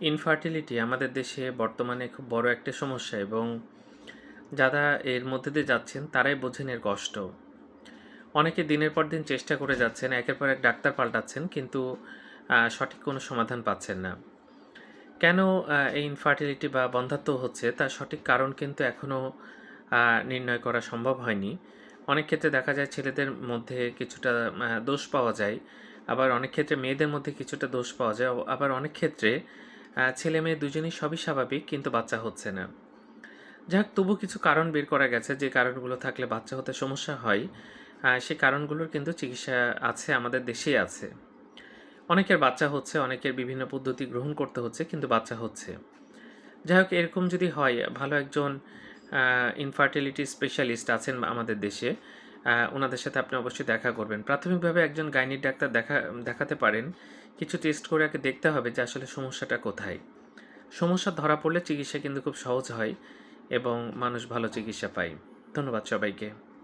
Infertility আমাদের দেশে বর্তমানে খুব বড় একটা সমস্যা এবং যারা এর মধ্যে দিয়ে যাচ্ছেন তারাই বোঝেন এর কষ্ট। অনেকে দিনের পর দিন চেষ্টা করে যাচ্ছেন, একের পর এক ডাক্তার পাল্টাচ্ছেন, কিন্তু সঠিক কোনো সমাধান পাচ্ছেন না। কেন এই ইনফার্টিলিটি বা বন্ধ্যাত্ব হচ্ছে তার সঠিক কারণ কিন্তু এখনও নির্ণয় করা সম্ভব হয়নি। অনেক ক্ষেত্রে দেখা যায় ছেলেদের মধ্যে কিছুটা দোষ পাওয়া যায়, আবার অনেক ক্ষেত্রে মেয়েদের মধ্যে কিছুটা দোষ পাওয়া যায়, আবার অনেক ক্ষেত্রে ছেলে মেয়ে দুজনেই সবই স্বাভাবিক কিন্তু বাচ্চা হচ্ছে না। যাক, তবু কিছু কারণ বের করা গেছে যে কারণগুলো থাকলে বাচ্চা হতে সমস্যা হয়। সেই কারণগুলোর কিন্তু চিকিৎসা আছে, আমাদের দেশেই আছে। অনেকের বাচ্চা হচ্ছে, অনেকের বিভিন্ন পদ্ধতি গ্রহণ করতে হচ্ছে কিন্তু বাচ্চা হচ্ছে। যাই হোক, এরকম যদি হয়, ভালো একজন ইনফার্টিলিটি স্পেশালিস্ট আছেন আমাদের দেশে, ওনাদের সাথে আপনি অবশ্যই দেখা করবেন। প্রাথমিকভাবে একজন গাইনিক ডাক্তার দেখাতে পারেন। কিছু টেস্ট করে আগে দেখতে হবে যে আসলে সমস্যাটা কোথায়। সমস্যা ধরা পড়লে চিকিৎসা কিন্তু খুব সহজ হয় এবং মানুষ ভালো চিকিৎসা পায়। ধন্যবাদ সবাইকে।